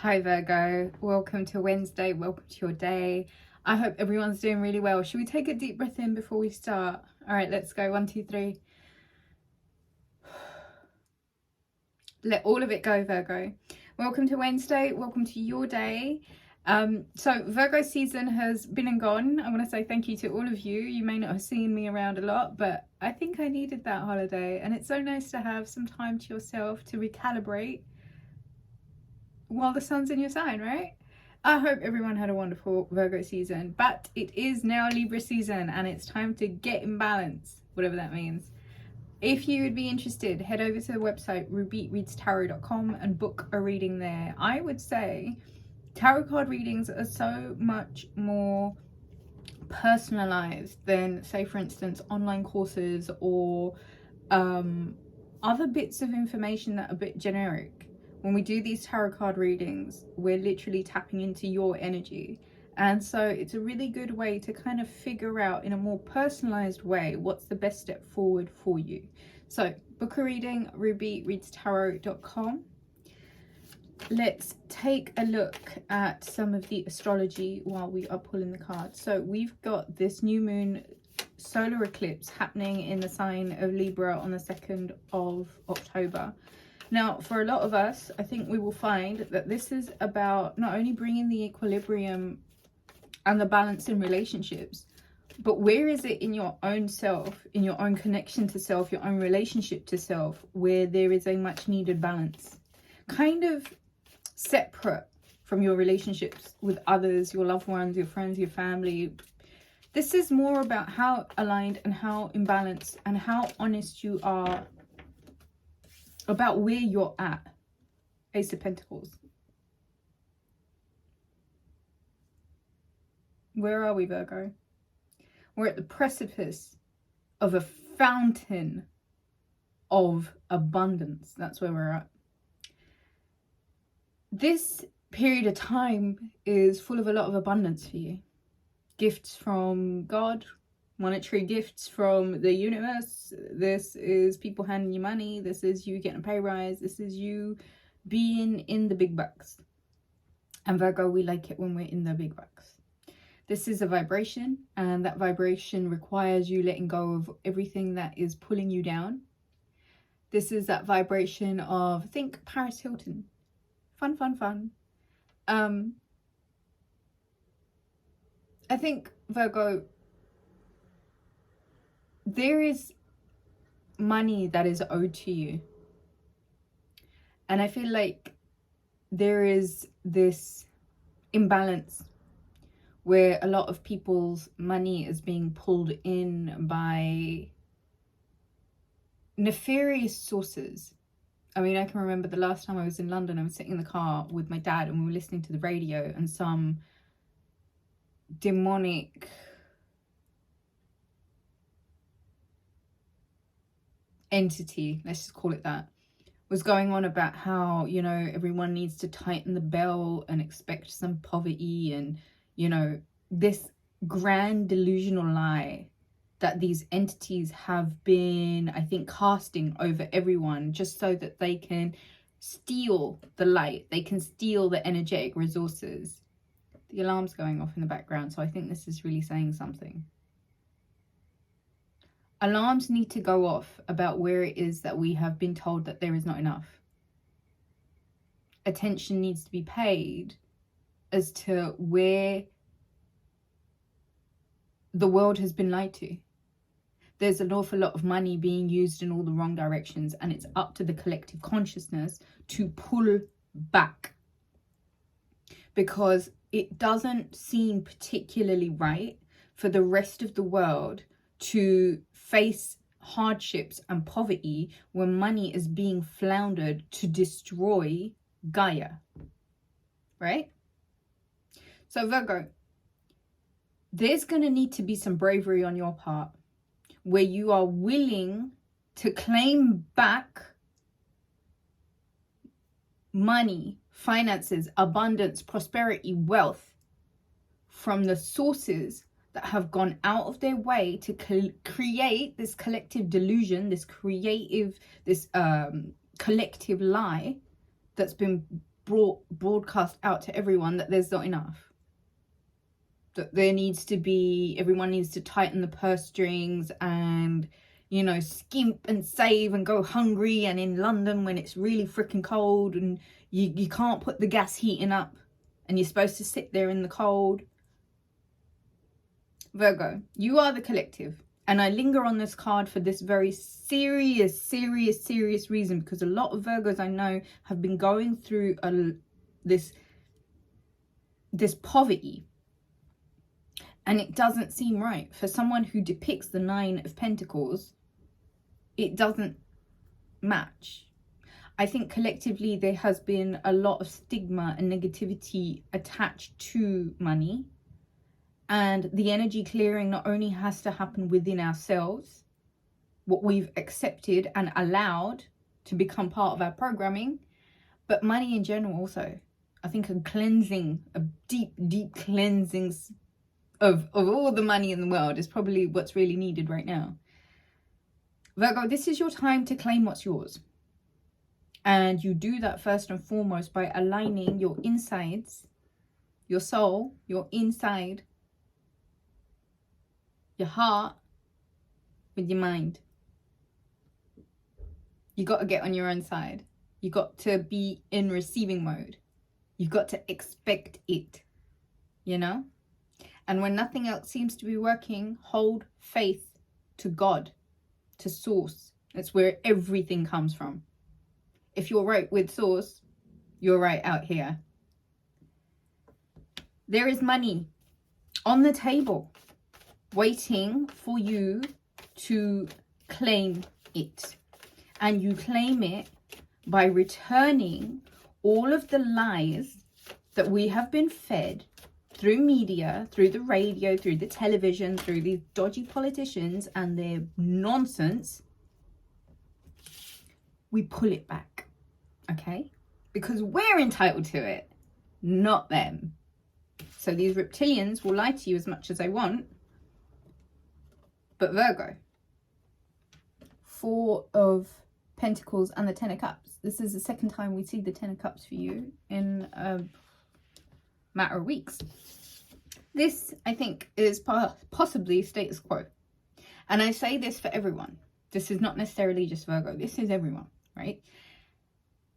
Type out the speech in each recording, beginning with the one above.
Hi Virgo, welcome to Wednesday, welcome to your day. I hope everyone's doing really well. Should we take a deep breath in before we start? All right, let's go. 1, 2, 3. Let all of it go, Virgo. Welcome to Wednesday, welcome to your day. So Virgo season has been and gone. I want to say thank you to all of you. You may not have seen me around a lot, but I think I needed that holiday, and it's so nice to have some time to yourself to recalibrate while the sun's in your sign, right? I hope everyone had a wonderful Virgo season, but it is now Libra season and it's time to get in balance, whatever that means. If you would be interested, head over to the website rubyreadstarot.com and book a reading there. I would say tarot card readings are so much more personalized than, say, for instance, online courses or other bits of information that are a bit generic. When we do these tarot card readings, we're literally tapping into your energy. And so it's a really good way to kind of figure out in a more personalized way what's the best step forward for you. So book a reading, rubyreadstarot.com. Let's take a look at some of the astrology while we are pulling the cards. So we've got this new moon solar eclipse happening in the sign of Libra on the 2nd of October. Now, for a lot of us, I think we will find that this is about not only bringing the equilibrium and the balance in relationships, but where is it in your own self, in your own connection to self, your own relationship to self, where there is a much needed balance, kind of separate from your relationships with others, your loved ones, your friends, your family. This is more about how aligned and how imbalanced and how honest you are about where you're at. Ace of Pentacles. Where are we, Virgo? We're at the precipice of a fountain of abundance. That's where we're at. This period of time is full of a lot of abundance for you. Gifts from God, monetary gifts from the universe. This is people handing you money. This is you getting a pay rise. This is you being in the big bucks. And Virgo, we like it when we're in the big bucks. This is a vibration, and that vibration requires you letting go of everything that is pulling you down. This is that vibration of, think Paris Hilton. Fun, fun, fun. I think, Virgo, there is money that is owed to you. And I feel like there is this imbalance where a lot of people's money is being pulled in by nefarious sources. I mean, I can remember the last time I was in London, I was sitting in the car with my dad and we were listening to the radio, and some demonic entity, let's just call it that, was going on about how, you know, everyone needs to tighten the belt and expect some poverty, and, you know, this grand delusional lie that these entities have been, I think, casting over everyone just so that they can steal the light, they can steal the energetic resources. The alarm's going off in the background, so I think this is really saying something. Alarms need to go off about where it is that we have been told that there is not enough. Attention needs to be paid as to where the world has been lied to. There's an awful lot of money being used in all the wrong directions, and it's up to the collective consciousness to pull back, because it doesn't seem particularly right for the rest of the world to face hardships and poverty when money is being floundered to destroy Gaia, right? So Virgo, there's going to need to be some bravery on your part where you are willing to claim back money, finances, abundance, prosperity, wealth from the sources that have gone out of their way to create this collective delusion, this collective lie that's been broadcast out to everyone that there's not enough. That there needs to be, everyone needs to tighten the purse strings and, you know, skimp and save and go hungry. And in London when it's really freaking cold and you can't put the gas heating up and you're supposed to sit there in the cold. Virgo, you are the collective. And I linger on this card for this very serious reason, because a lot of Virgos I know have been going through this poverty. And it doesn't seem right. For someone who depicts the Nine of Pentacles, it doesn't match. I think collectively there has been a lot of stigma and negativity attached to money. And the energy clearing not only has to happen within ourselves, what we've accepted and allowed to become part of our programming, but money in general also. I think a cleansing, a deep cleansing of all the money in the world is probably what's really needed right now. Virgo, this is your time to claim what's yours. And you do that first and foremost by aligning your insides, your soul, your inside, your heart with your mind. You got to get on your own side. You got to be in receiving mode. You've got to expect it, you know? And when nothing else seems to be working, hold faith to God, to source. That's where everything comes from. If you're right with source, you're right out here. There is money on the table waiting for you to claim it. And you claim it by returning all of the lies that we have been fed through media, through the radio, through the television, through these dodgy politicians and their nonsense. We pull it back, okay? Because we're entitled to it, not them. So these reptilians will lie to you as much as they want. But Virgo, Four of Pentacles and the Ten of Cups. This is the second time we see the Ten of Cups for you in a matter of weeks. This, I think, is possibly status quo. And I say this for everyone. This is not necessarily just Virgo. This is everyone, right?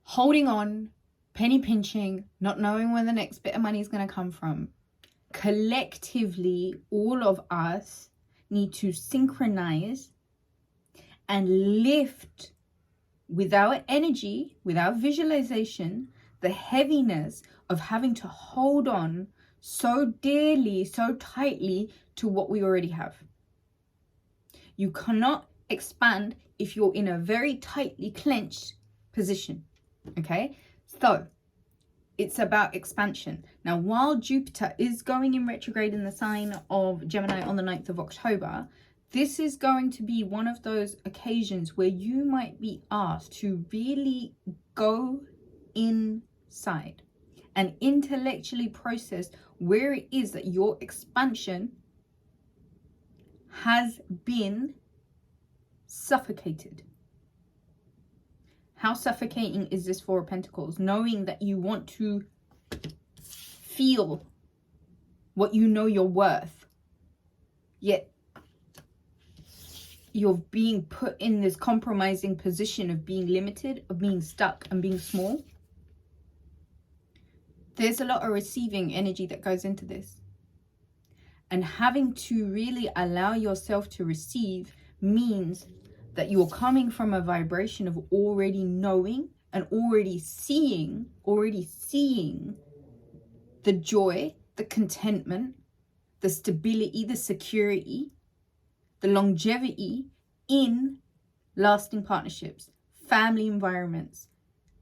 Holding on, penny pinching, not knowing where the next bit of money is going to come from. Collectively, all of us need to synchronize and lift with our energy, with our visualization, the heaviness of having to hold on so dearly, so tightly to what we already have. You cannot expand if you're in a very tightly clenched position, okay? So it's about expansion. Now, while Jupiter is going in retrograde in the sign of Gemini on the 9th of October, this is going to be one of those occasions where you might be asked to really go inside and intellectually process where it is that your expansion has been suffocated. How suffocating is this Four of Pentacles? Knowing that you want to feel what you know you're worth, yet you're being put in this compromising position of being limited, of being stuck and being small. There's a lot of receiving energy that goes into this. And having to really allow yourself to receive means that you're coming from a vibration of already knowing and already seeing the joy, the contentment, the stability, the security, the longevity in lasting partnerships, family environments.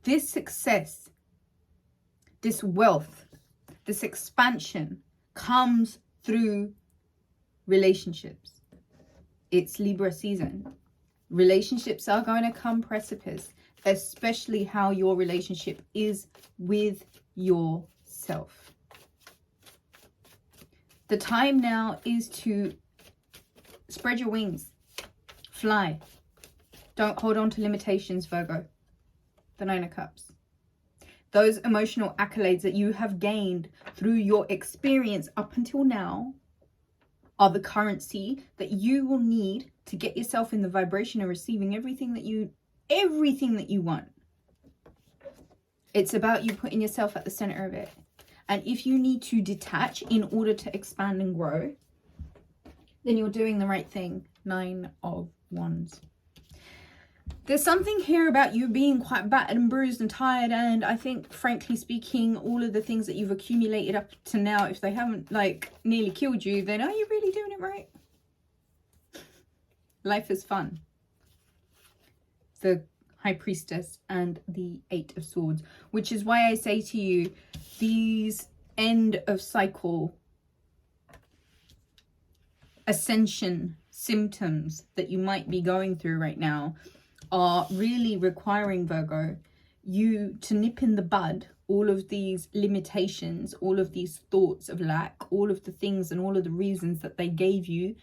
This success, this wealth, this expansion comes through relationships. It's Libra season. Relationships are going to come precipice, especially how your relationship is with yourself. The time now is to spread your wings, fly. Don't hold on to limitations, Virgo. The Nine of Cups. those emotional accolades that you have gained through your experience up until now are the currency that you will need to get yourself in the vibration of receiving everything that you want. It's about you putting yourself at the center of it. And if you need to detach in order to expand and grow, then you're doing the right thing. 9 of Wands. There's something here about you being quite battered and bruised and tired, and I think, frankly speaking, all of the things that you've accumulated up to now, if they haven't like nearly killed you, then are you really doing it right? Life is fun. The High Priestess and the 8 of Swords, which is why I say to you, these end of cycle ascension symptoms that you might be going through right now are really requiring, Virgo, you to nip in the bud all of these limitations, all of these thoughts of lack, all of the things and all of the reasons that they gave you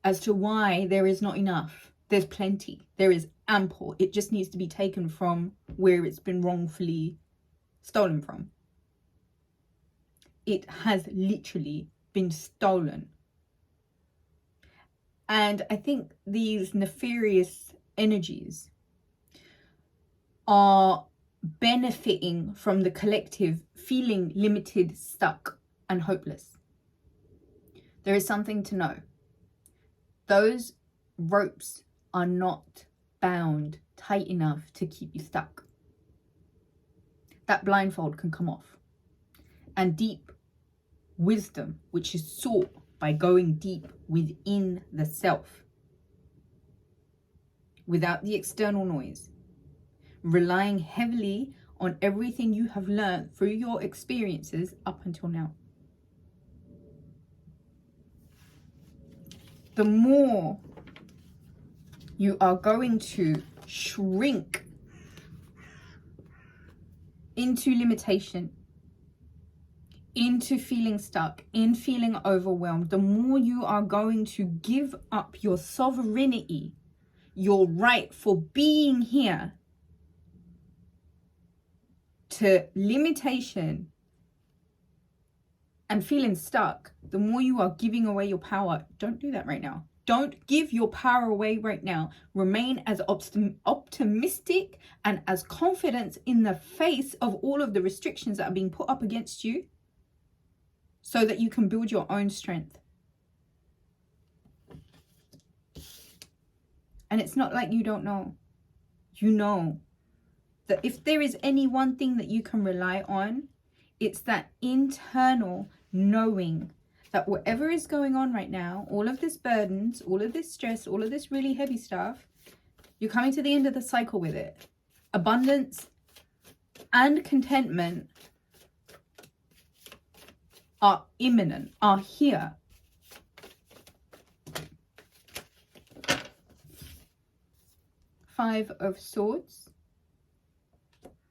as to why there is not enough. There's plenty. There is ample. It just needs to be taken from where it's been wrongfully stolen from. It has literally been stolen. And I think these nefarious energies are benefiting from the collective feeling limited, stuck, and hopeless. There is something to know. Those ropes are not bound tight enough to keep you stuck. That blindfold can come off. And deep wisdom, which is sought by going deep within the self, without the external noise, relying heavily on everything you have learned through your experiences up until now. The more you are going to shrink into limitation, into feeling stuck, in feeling overwhelmed, the more you are going to give up your sovereignty, your right for being here, to limitation and feeling stuck, the more you are giving away your power. Don't do that right now. Don't give your power away right now. Remain as optimistic and as confident in the face of all of the restrictions that are being put up against you, so that you can build your own strength. And it's not like you don't know. You know that if there is any one thing that you can rely on, it's that internal knowing that whatever is going on right now, all of this burdens, all of this stress, all of this really heavy stuff, you're coming to the end of the cycle with it. Abundance and contentment are imminent, are here. Five of Swords,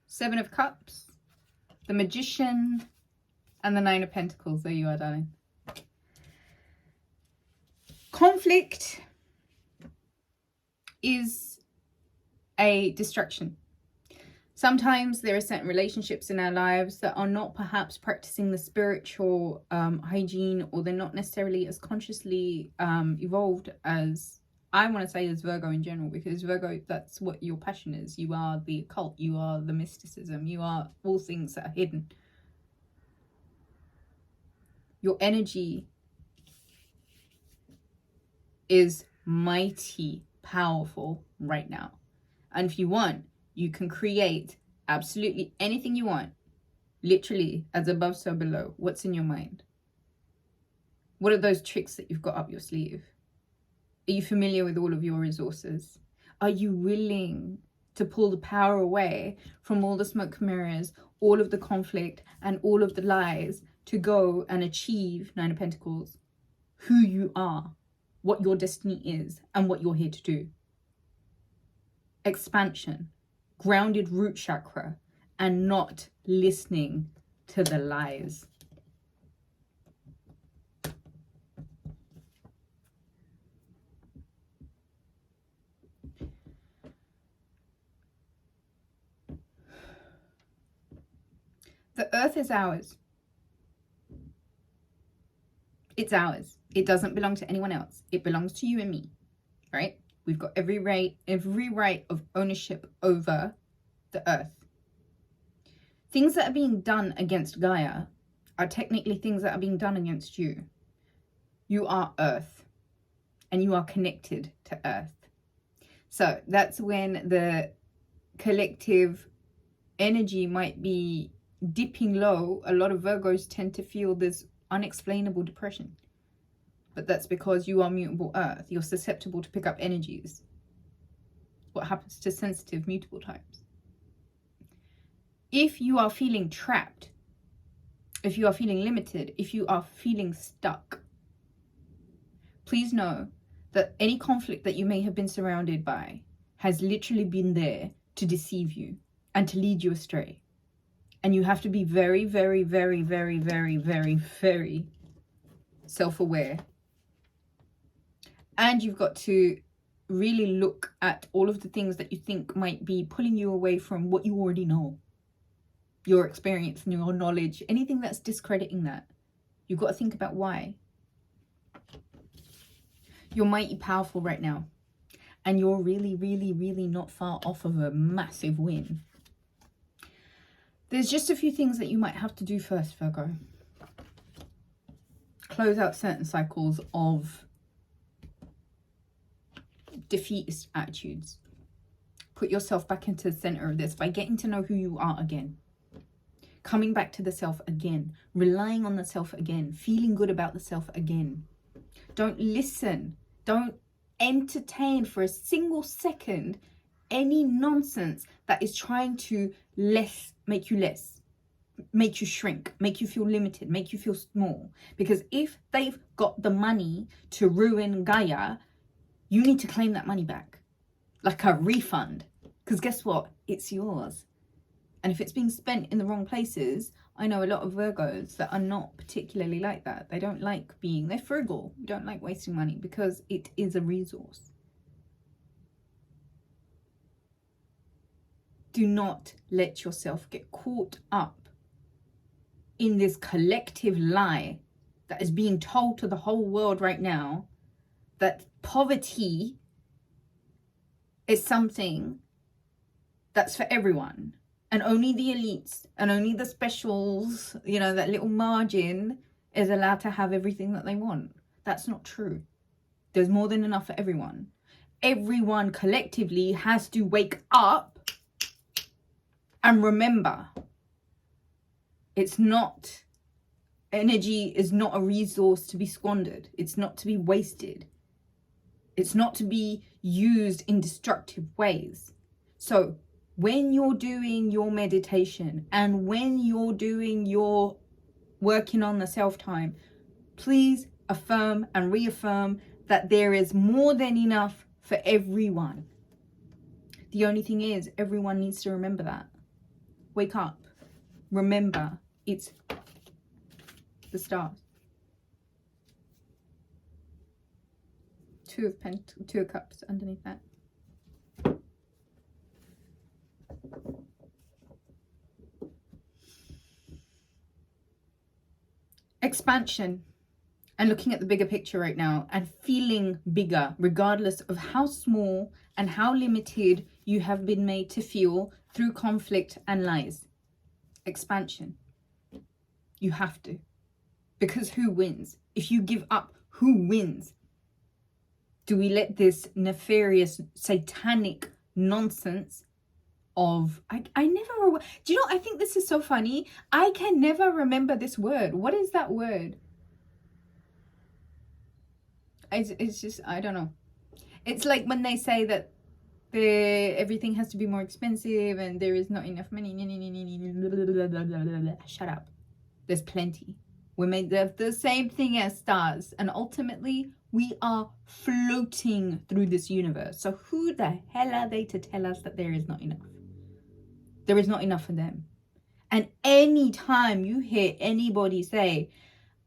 7 of Cups, the Magician, and the 9 of Pentacles. There you are, darling. Conflict is a distraction. Sometimes there are certain relationships in our lives that are not perhaps practicing the spiritual hygiene, or they're not necessarily as consciously evolved as I want to say as Virgo in general, because Virgo, that's what your passion is. You are the occult, you are the mysticism, you are all things that are hidden. Your energy is mighty powerful right now. And if you want, you can create absolutely anything you want. Literally, as above, so below. What's in your mind? What are those tricks that you've got up your sleeve? Are you familiar with all of your resources? Are you willing to pull the power away from all the smoke mirrors, all of the conflict, and all of the lies to go and achieve, 9 of Pentacles, who you are, what your destiny is, and what you're here to do? Expansion, grounded root chakra, and not listening to the lies. The earth is ours. It's ours. It doesn't belong to anyone else. It belongs to you and me, right? We've got every right of ownership over the earth. Things that are being done against Gaia are technically things that are being done against you. You are earth, and you are connected to earth. So that's when the collective energy might be dipping low. A lot of Virgos tend to feel this unexplainable depression. But that's because you are mutable earth. You're susceptible to pick up energies. What happens to sensitive, mutable types? If you are feeling trapped, if you are feeling limited, if you are feeling stuck, please know that any conflict that you may have been surrounded by has literally been there to deceive you and to lead you astray. And you have to be very, very, very, very, very, very, very self-aware. And you've got to really look at all of the things that you think might be pulling you away from what you already know. Your experience and your knowledge, anything that's discrediting that. You've got to think about why. You're mighty powerful right now. And you're really, really, really not far off of a massive win. There's just a few things that you might have to do first, Virgo. Close out certain cycles of defeatist attitudes. Put yourself back into the center of this by getting to know who you are again. Coming back to the self again. Relying on the self again. Feeling good about the self again. Don't listen. Don't entertain for a single second any nonsense that is trying to make you shrink, make you feel limited, make you feel small. Because if they've got the money to ruin Gaia, you need to claim that money back. Like a refund. Because guess what? It's yours. And if it's being spent in the wrong places, I know a lot of Virgos that are not particularly like that. They don't like they're frugal. You don't like wasting money because it is a resource. Do not let yourself get caught up in this collective lie that is being told to the whole world right now, that poverty is something that's for everyone. And only the elites and only the specials, you know, that little margin is allowed to have everything that they want. That's not true. There's more than enough for everyone. Everyone collectively has to wake up and remember. Energy is not a resource to be squandered. It's not to be wasted. It's not to be used in destructive ways. So when you're doing your meditation and when you're doing your working on the self-time, please affirm and reaffirm that there is more than enough for everyone. The only thing is, everyone needs to remember that. Wake up. Remember, it's the stars. Two of Cups underneath that. Expansion and looking at the bigger picture right now and feeling bigger regardless of how small and how limited you have been made to feel through conflict and lies. Expansion. You have to. Because who wins? If you give up, who wins? Do we let this nefarious, satanic nonsense of I never, do you know, I think this is so funny. I can never remember this word. What is that word? It's just, I don't know. It's like when they say that everything has to be more expensive and there is not enough money. Shut up. There's plenty. We're made of the same thing as stars, and ultimately we are floating through this universe. So who the hell are they to tell us that there is not enough? There is not enough for them. And anytime you hear anybody say,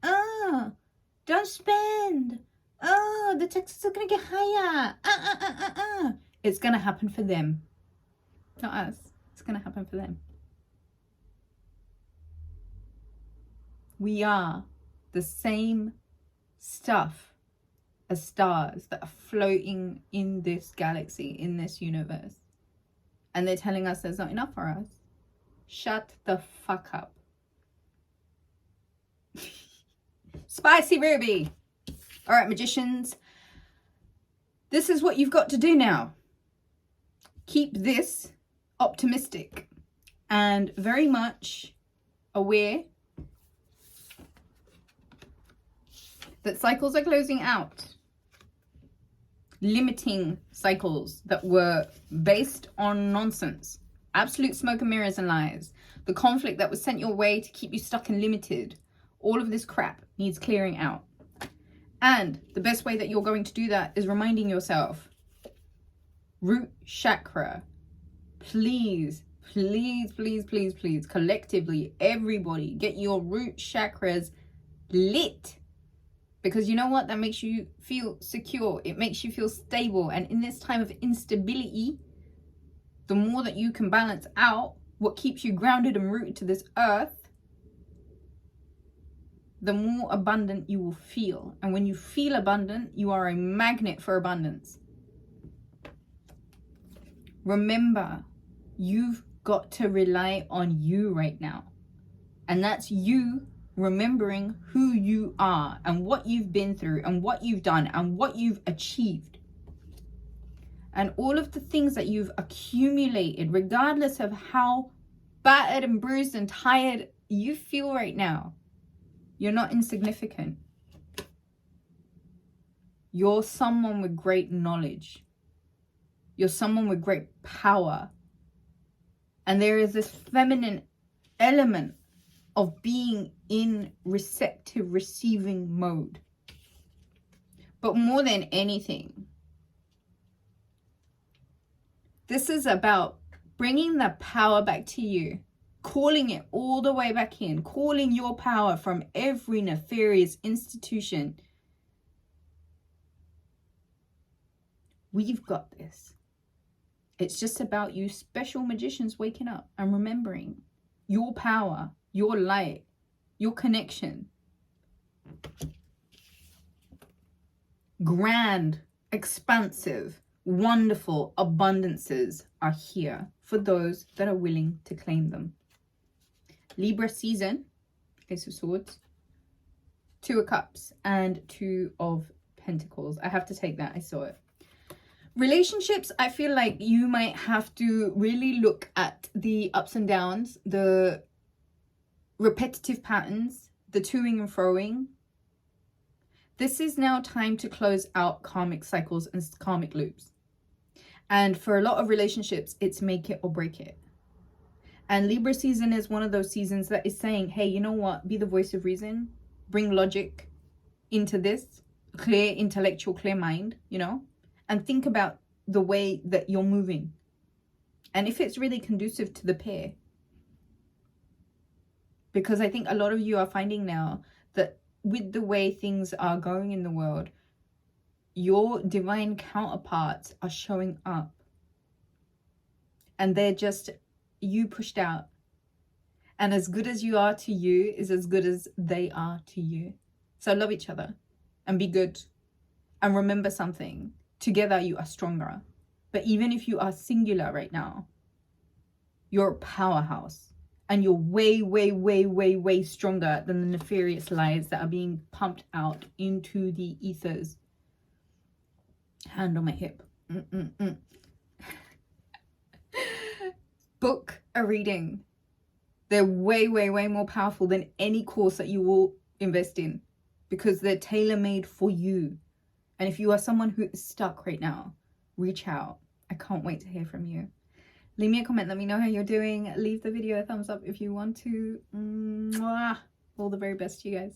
don't spend, the taxes are going to get higher, it's going to happen for them. Not us. It's going to happen for them. We are the same stuff as stars that are floating in this galaxy, in this universe. And they're telling us there's not enough for us. Shut the fuck up. Spicy Ruby. All right, magicians. This is what you've got to do now. Keep this optimistic and very much aware that cycles are closing out. Limiting cycles that were based on nonsense. Absolute smoke and mirrors and lies. The conflict that was sent your way to keep you stuck and limited. All of this crap needs clearing out. And the best way that you're going to do that is reminding yourself. Root chakra. Please, please, please, please, please. Collectively, everybody, get your root chakras lit. Because you know what? That makes you feel secure. It makes you feel stable. And in this time of instability, the more that you can balance out what keeps you grounded and rooted to this earth, the more abundant you will feel. And when you feel abundant, you are a magnet for abundance. Remember, you've got to rely on you right now. And that's you remembering who you are and what you've been through and what you've done and what you've achieved. And all of the things that you've accumulated, regardless of how battered and bruised and tired you feel right now, you're not insignificant. You're someone with great knowledge. You're someone with great power. And there is this feminine element of being in receptive, receiving mode. But more than anything, this is about bringing the power back to you, calling it all the way back in, calling your power from every nefarious institution. We've got this. It's just about you special magicians waking up and remembering your power, your light, your connection. Grand, expansive, wonderful abundances are here for those that are willing to claim them. Libra season, Ace of Swords, 2 of Cups, and 2 of Pentacles. I have to take that, I saw it. Relationships, I feel like you might have to really look at the ups and downs, the repetitive patterns, the toing and froing. This is now time to close out karmic cycles and karmic loops. And for a lot of relationships, it's make it or break it. And Libra season is one of those seasons that is saying, hey, you know what? Be the voice of reason. Bring logic into this. Clear, intellectual, clear mind, you know? And think about the way that you're moving. And if it's really conducive to the pair. Because I think a lot of you are finding now that with the way things are going in the world, your divine counterparts are showing up. And they're just you pushed out. And as good as you are to you is as good as they are to you. So love each other and be good. And remember something. Together you are stronger. But even if you are singular right now, you're a powerhouse. And you're way, way, way, way, way stronger than the nefarious lies that are being pumped out into the ethers. Hand on my hip. Book a reading. They're way, way, way more powerful than any course that you will invest in. Because they're tailor-made for you. And if you are someone who is stuck right now, reach out. I can't wait to hear from you. Leave me a comment. Let me know how you're doing. Leave the video a thumbs up if you want to. Mwah. All the very best to you guys.